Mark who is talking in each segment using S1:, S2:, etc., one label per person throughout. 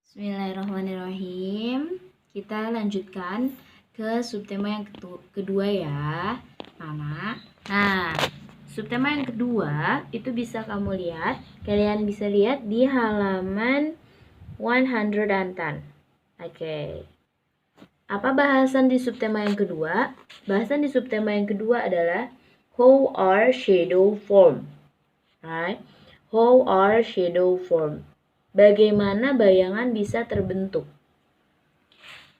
S1: Bismillahirrahmanirrahim. Kita lanjutkan ke subtema yang kedua ya, Mama. Nah, subtema yang kedua itu bisa kamu lihat, kalian bisa lihat di halaman 110. Oke. Apa bahasan di subtema yang kedua? Bahasan di subtema yang kedua adalah how are shadow form. Right? How are shadow form? Bagaimana bayangan bisa terbentuk?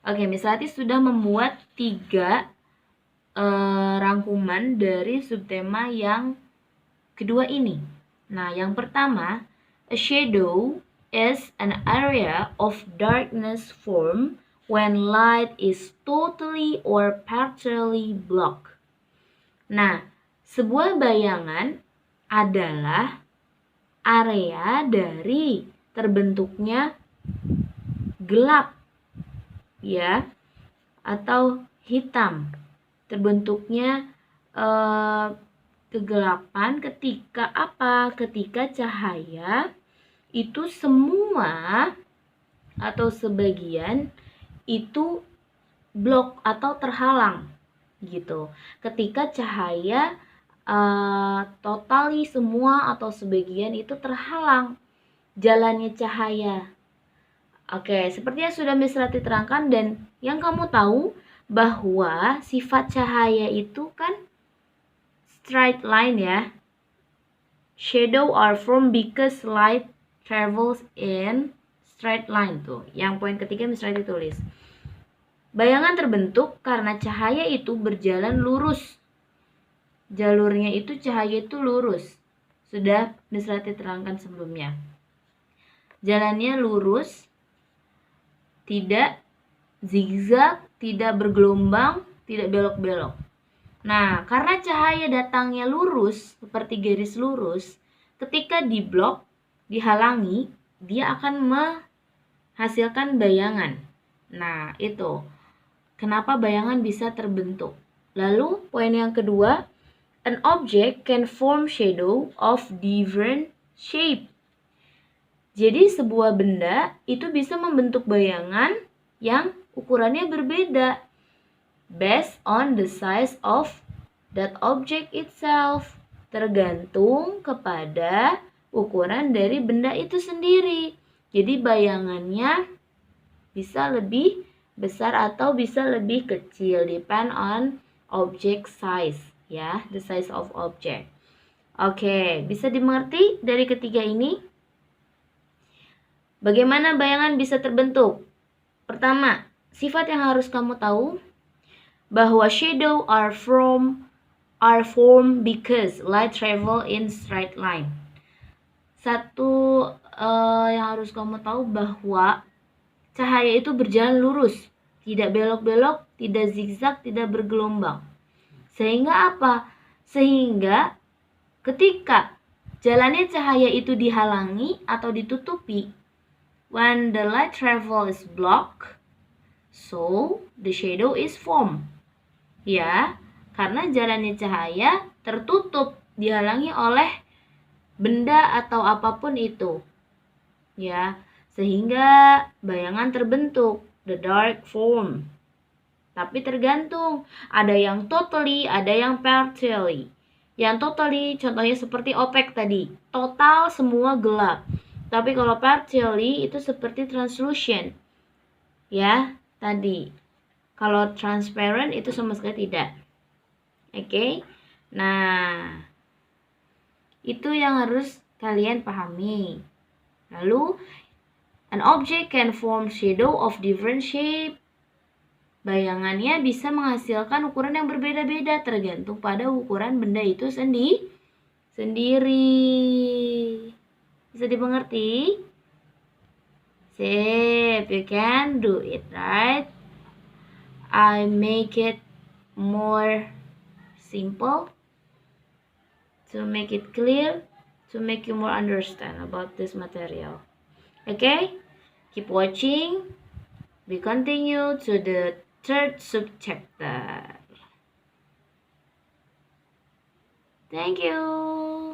S1: Oke, Miss Lati sudah membuat 3 rangkuman dari subtema yang kedua ini. Nah, yang pertama, a shadow is an area of darkness formed when light is totally or partially blocked. Nah, sebuah bayangan adalah area dari terbentuknya gelap, ya, atau hitam. Terbentuknya kegelapan ketika apa? Ketika cahaya itu semua atau sebagian itu blok atau terhalang gitu. Ketika cahaya totally semua atau sebagian itu terhalang jalannya cahaya. Oke, seperti yang sudah Miss Rati terangkan dan yang kamu tahu bahwa sifat cahaya itu kan straight line ya. Shadow are formed because light travels in straight line tuh. Yang poin ketiga Miss Rati tulis. Bayangan terbentuk karena cahaya itu berjalan lurus. Jalurnya itu cahaya itu lurus. Sudah Miss Rati terangkan sebelumnya. Jalannya lurus, tidak zigzag, tidak bergelombang, tidak belok-belok. Nah, karena cahaya datangnya lurus, seperti garis lurus, ketika diblok, dihalangi, dia akan menghasilkan bayangan. Nah, itu kenapa bayangan bisa terbentuk. Lalu, poin yang kedua, an object can form shadow of different shape. Jadi sebuah benda itu bisa membentuk bayangan yang ukurannya berbeda based on the size of that object itself. Tergantung kepada ukuran dari benda itu sendiri. Jadi bayangannya bisa lebih besar atau bisa lebih kecil, depend on object size ya, the size of object. Oke, bisa dimengerti dari ketiga ini? Bagaimana bayangan bisa terbentuk? Pertama, sifat yang harus kamu tahu bahwa shadow are formed because light travel in straight line. Satu yang harus kamu tahu bahwa cahaya itu berjalan lurus, tidak belok-belok, tidak zigzag, tidak bergelombang. Sehingga apa? Sehingga ketika jalannya cahaya itu dihalangi atau ditutupi, when the light travel is blocked, so the shadow is formed. Ya, karena jalannya cahaya tertutup, dihalangi oleh benda atau apapun itu. Ya, sehingga bayangan terbentuk, the dark form. Tapi tergantung, ada yang totally, ada yang partially. Yang totally contohnya seperti opek tadi, total semua gelap. Tapi kalau partially itu seperti translucent. Ya, tadi. Kalau transparent itu sama sekali tidak. Oke. Nah, itu yang harus kalian pahami. Lalu, an object can form shadow of different shape. Bayangannya bisa menghasilkan ukuran yang berbeda-beda tergantung pada ukuran benda itu sendiri. Bisa dimengerti? Sip, you can do it, right? I make it more simple to make it clear, to make you more understand about this material. Okay? Keep watching. We continue to the third subchapter. Thank you.